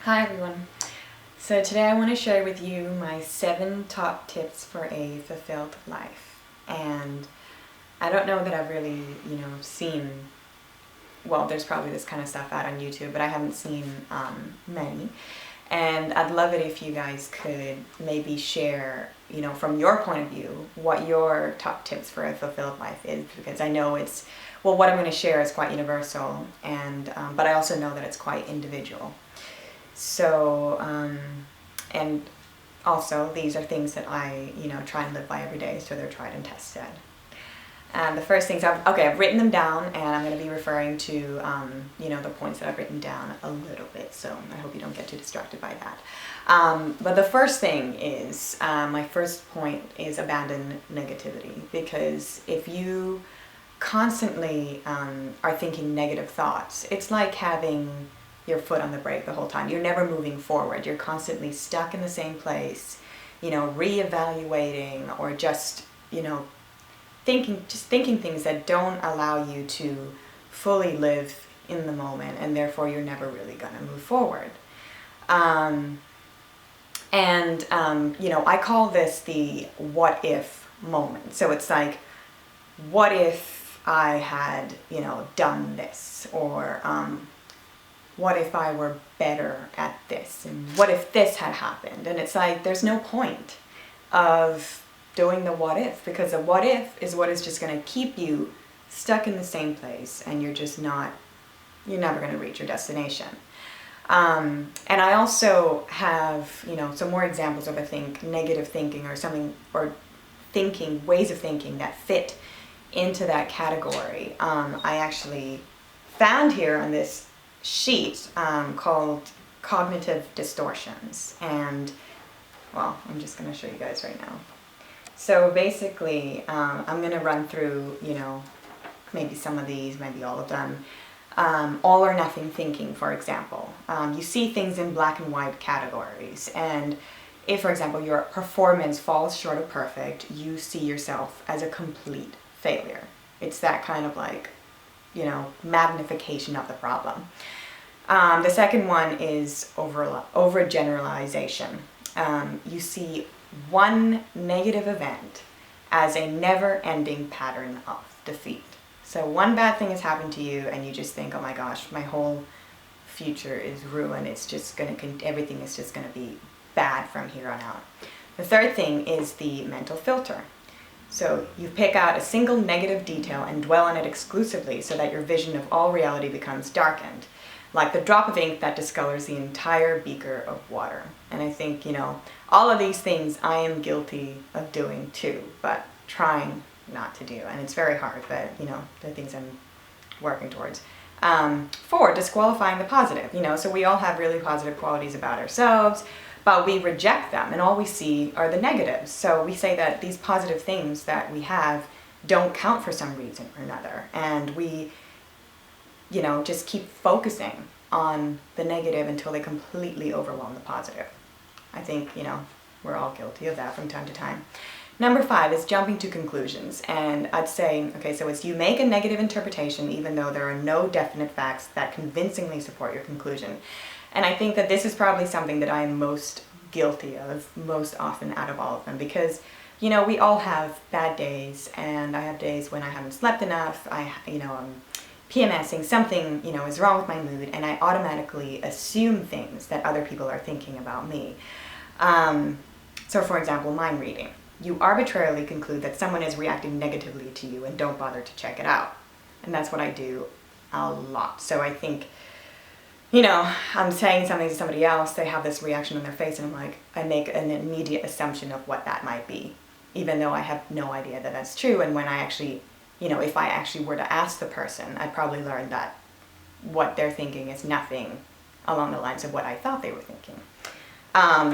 Hi everyone. So today I want to share with you my 7 top tips for a fulfilled life. And I don't know that I've really, seen, well, there's probably this kind of stuff out on YouTube, but I haven't seen many. And I'd love it if you guys could maybe share, from your point of view, what your top tips for a fulfilled life is, because I know what I'm going to share is quite universal, and but I also know that it's quite individual. So, and also these are things that I, try and live by every day, so they're tried and tested. And the first things I've written them down, and I'm going to be referring to, the points that I've written down a little bit, so I hope you don't get too distracted by that. But the first thing is, my first point is abandon negativity, because if you constantly are thinking negative thoughts, it's like having your foot on the brake the whole time. You're never moving forward. You're constantly stuck in the same place, reevaluating, or just, thinking things that don't allow you to fully live in the moment, and therefore you're never really gonna move forward. I call this the what if moment. So it's like, what if I had, done this, or what if I were better at this, and what if this had happened? And it's like, there's no point of doing the what if, because the what if is what is just going to keep you stuck in the same place, and you're never going to reach your destination. And I also have, some more examples of, I think, negative thinking or something, or ways of thinking that fit into that category. I actually found here on this sheet called Cognitive Distortions, and well, I'm just going to show you guys right now. So basically, I'm going to run through, maybe some of these, maybe all of them. All or nothing thinking, for example. You see things in black and white categories, and if, for example, your performance falls short of perfect, you see yourself as a complete failure. It's that kind of like, magnification of the problem. The second one is overgeneralization. You see one negative event as a never-ending pattern of defeat. So one bad thing has happened to you, and you just think, oh my gosh, my whole future is ruined. It's just everything is just gonna be bad from here on out. The third thing is the mental filter. So you pick out a single negative detail and dwell on it exclusively, so that your vision of all reality becomes darkened, like the drop of ink that discolors the entire beaker of water. And I think, all of these things I am guilty of doing too, but trying not to do. And it's very hard, but, the things I'm working towards. 4, disqualifying the positive. So we all have really positive qualities about ourselves, but we reject them, and all we see are the negatives. So we say that these positive things that we have don't count for some reason or another, and we, just keep focusing on the negative until they completely overwhelm the positive. I think, we're all guilty of that from time to time. Number 5 is jumping to conclusions, and I'd say, so it's you make a negative interpretation even though there are no definite facts that convincingly support your conclusion. And I think that this is probably something that I am most guilty of most often out of all of them, because, we all have bad days, and I have days when I haven't slept enough, I'm PMSing, something, is wrong with my mood, and I automatically assume things that other people are thinking about me. So for example, mind reading. You arbitrarily conclude that someone is reacting negatively to you and don't bother to check it out. And that's what I do a lot. So I think, I'm saying something to somebody else, they have this reaction on their face, and I make an immediate assumption of what that might be, even though I have no idea that that's true. And when I actually, if I actually were to ask the person, I'd probably learn that what they're thinking is nothing along the lines of what I thought they were thinking.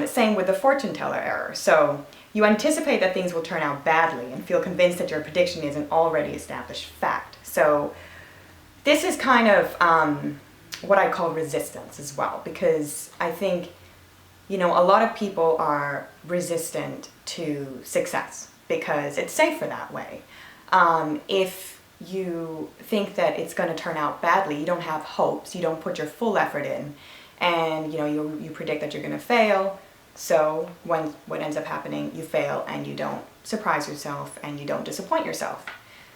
Same with the fortune teller error. So you anticipate that things will turn out badly and feel convinced that your prediction is an already established fact. So this is kind of what I call resistance as well, because I think, a lot of people are resistant to success because it's safer that way. If you think that it's going to turn out badly, you don't have hopes, you don't put your full effort in, and you predict that you're going to fail. So when what ends up happening, you fail and you don't surprise yourself and you don't disappoint yourself.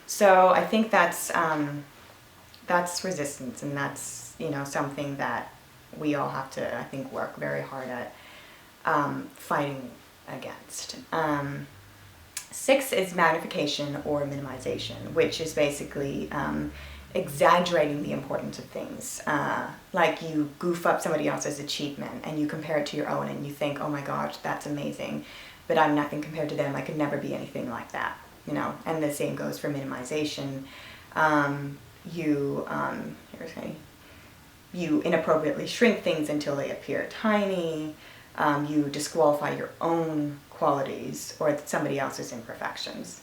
So I think that's resistance, and that's something that we all have to, I think, work very hard at fighting against. 6 is magnification or minimization, which is basically exaggerating the importance of things. Like you goof up somebody else's achievement and you compare it to your own and you think, oh my gosh, that's amazing, but I'm nothing compared to them. I could never be anything like that, and the same goes for minimization. You inappropriately shrink things until they appear tiny. You disqualify your own qualities or somebody else's imperfections.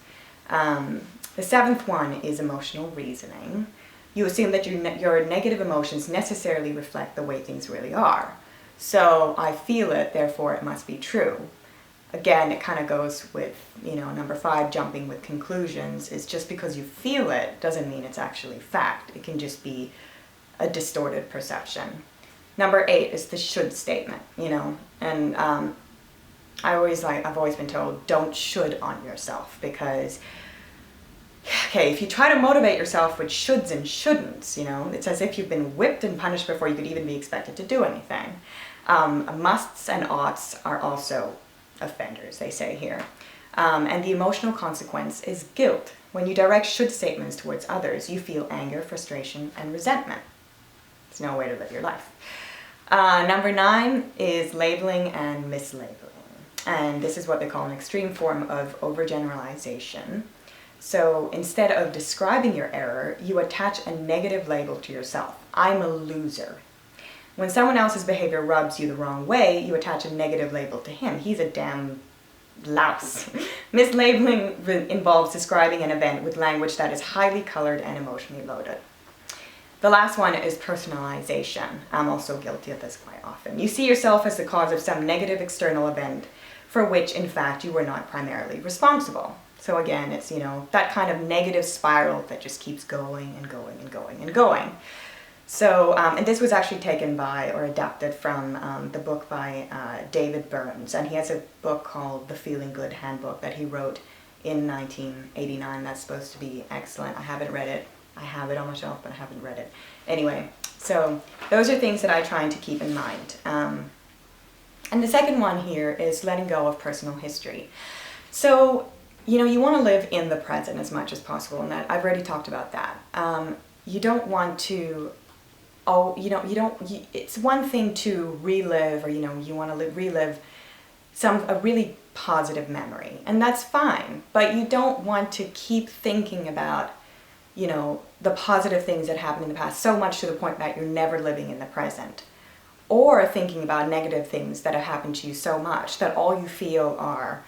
The 7th one is emotional reasoning. You assume that your negative emotions necessarily reflect the way things really are. So I feel it, therefore it must be true. Again, it kind of goes with, number 5, jumping with conclusions. Is just because you feel it doesn't mean it's actually fact. It can just be a distorted perception. Number 8 is the should statement, and I've always been told, don't should on yourself, because, if you try to motivate yourself with shoulds and shouldn'ts, it's as if you've been whipped and punished before you could even be expected to do anything. Musts and oughts are also offenders, they say here. And the emotional consequence is guilt. When you direct should statements towards others, you feel anger, frustration, and resentment. It's no way to live your life. Number 9 is labeling and mislabeling. And this is what they call an extreme form of overgeneralization. So instead of describing your error, you attach a negative label to yourself. I'm a loser. When someone else's behavior rubs you the wrong way, you attach a negative label to him. He's a damn louse. Mislabeling involves describing an event with language that is highly colored and emotionally loaded. The last one is personalization. I'm also guilty of this quite often. You see yourself as the cause of some negative external event for which, in fact, you were not primarily responsible. So again, it's, that kind of negative spiral that just keeps going and going and going and going. So, and this was actually taken by or adapted from the book by David Burns. And he has a book called The Feeling Good Handbook that he wrote in 1989. That's supposed to be excellent. I haven't read it. I have it on my shelf, but I haven't read it. Anyway, so those are things that I try to keep in mind. And the second one here is letting go of personal history. So, you want to live in the present as much as possible, and that I've already talked about that. You don't want to, it's one thing to relive, or, you want to relive a really positive memory, and that's fine, but you don't want to keep thinking about the positive things that happened in the past so much to the point that you're never living in the present, or thinking about negative things that have happened to you so much that all you feel are,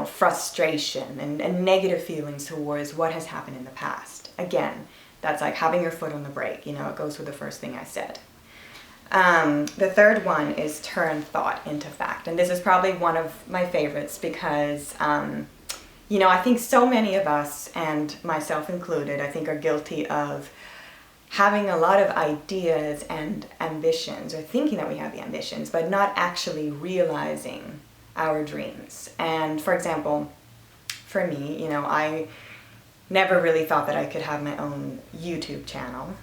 frustration and negative feelings towards what has happened in the past. Again, that's like having your foot on the brake, it goes with the first thing I said. The third one is turn thought into fact, and this is probably one of my favorites because I think so many of us, and myself included, I think are guilty of having a lot of ideas and ambitions, or thinking that we have the ambitions, but not actually realizing our dreams. And for example, for me, I never really thought that I could have my own YouTube channel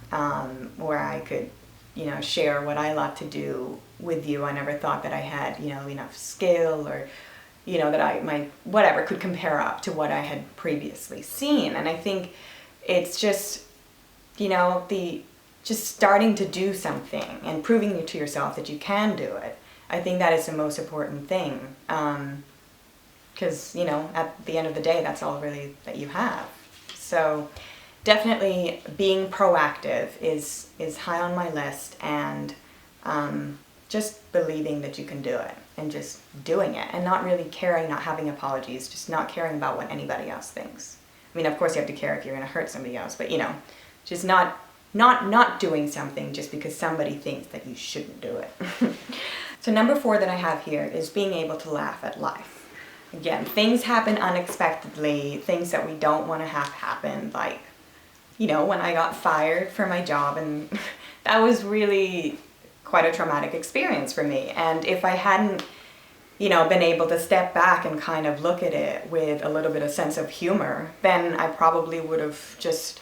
where I could, share what I love to do with you. I never thought that I had, enough skill or that my whatever could compare up to what I had previously seen. And I think it's just, just starting to do something and proving to yourself that you can do it. I think that is the most important thing. Because, at the end of the day, that's all really that you have. So definitely being proactive is high on my list, and just believing that you can do it and just doing it and not really caring, not having apologies, just not caring about what anybody else thinks. I mean, of course you have to care if you're going to hurt somebody else, but just not doing something just because somebody thinks that you shouldn't do it. So number 4 that I have here is being able to laugh at life. Again, things happen unexpectedly, things that we don't want to have happen, like, when I got fired for my job, and that was really quite a traumatic experience for me. And if I hadn't, you know, been able to step back and kind of look at it with a little bit of sense of humor, then I probably would have just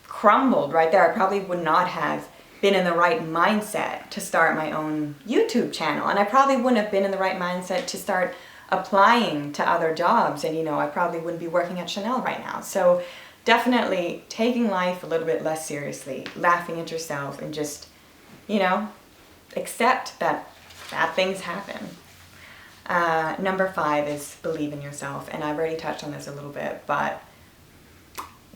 crumbled right there. I probably would not have been in the right mindset to start my own YouTube channel. And I probably wouldn't have been in the right mindset to start applying to other jobs. And, you know, I probably wouldn't be working at Chanel right now. So definitely taking life a little bit less seriously, laughing at yourself, and just, you know, accept that bad things happen. Number 5 is believe in yourself. And I've already touched on this a little bit, but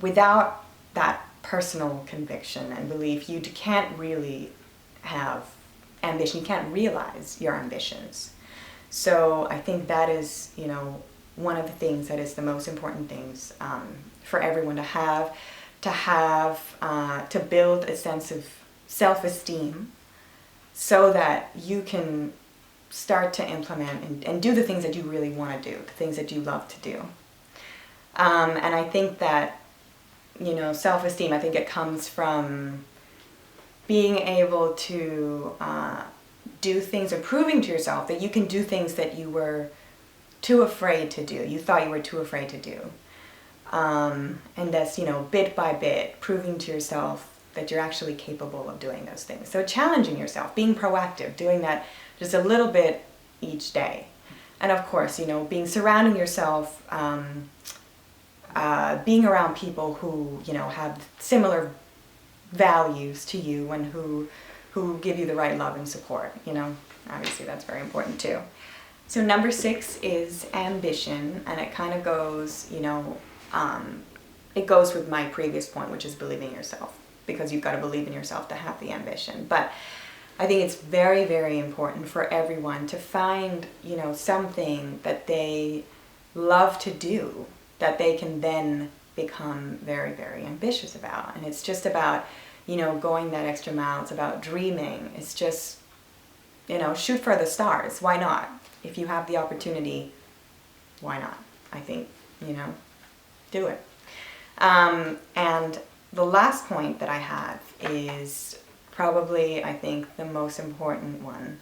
without that personal conviction and belief, you can't really have ambition. You can't realize your ambitions. So I think that is, you know, one of the things that is the most important things for everyone to have, to build a sense of self-esteem so that you can start to implement and do the things that you really want to do, the things that you love to do. And I think that, you know, self-esteem, I think it comes from being able to do things, or proving to yourself that you can do things that you were too afraid to do. You thought you were too afraid to do. And that's, you know, bit by bit, proving to yourself that you're actually capable of doing those things. So challenging yourself, being proactive, doing that just a little bit each day. And of course, you know, surrounding yourself, being around people who, you know, have similar values to you and who give you the right love and support, you know. Obviously that's very important too. So number 6 is ambition, and it kind of goes, you know, it goes with my previous point, which is believing in yourself, because you've got to believe in yourself to have the ambition. But I think it's very, very important for everyone to find, you know, something that they love to do that they can then become very, very ambitious about. And it's just about, you know, going that extra mile. It's about dreaming. It's just, you know, shoot for the stars. Why not? If you have the opportunity, why not? I think, you know, do it. And the last point that I have is probably, I think, the most important one.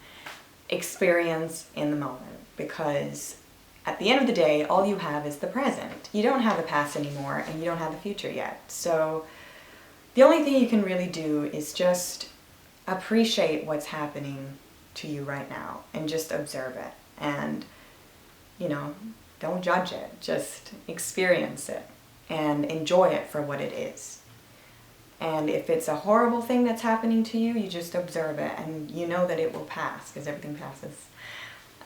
Experience in the moment. Because at the end of the day, all you have is the present. You don't have the past anymore, and you don't have the future yet. So the only thing you can really do is just appreciate what's happening to you right now and just observe it. And, you know, don't judge it. Just experience it and enjoy it for what it is. And if it's a horrible thing that's happening to you, you just observe it, and you know that it will pass, because everything passes.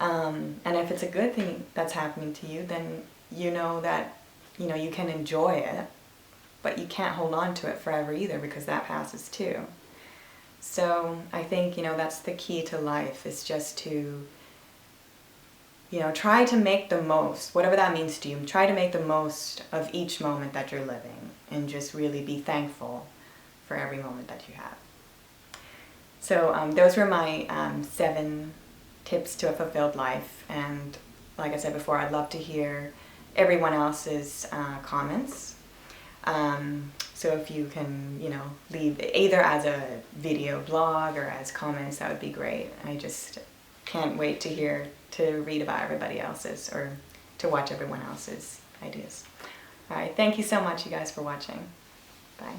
And if it's a good thing that's happening to you, then you know that, you know, you can enjoy it, but you can't hold on to it forever either, because that passes too. So I think, you know, that's the key to life, is just to, you know, try to make the most, whatever that means to you, try to make the most of each moment that you're living, and just really be thankful for every moment that you have. So those were my 7 tips to a fulfilled life. And like I said before, I'd love to hear everyone else's comments. So if you can, you know, leave either as a video blog or as comments, that would be great. I just can't wait to read about everybody else's, or to watch everyone else's ideas. All right, thank you so much, you guys, for watching. Bye.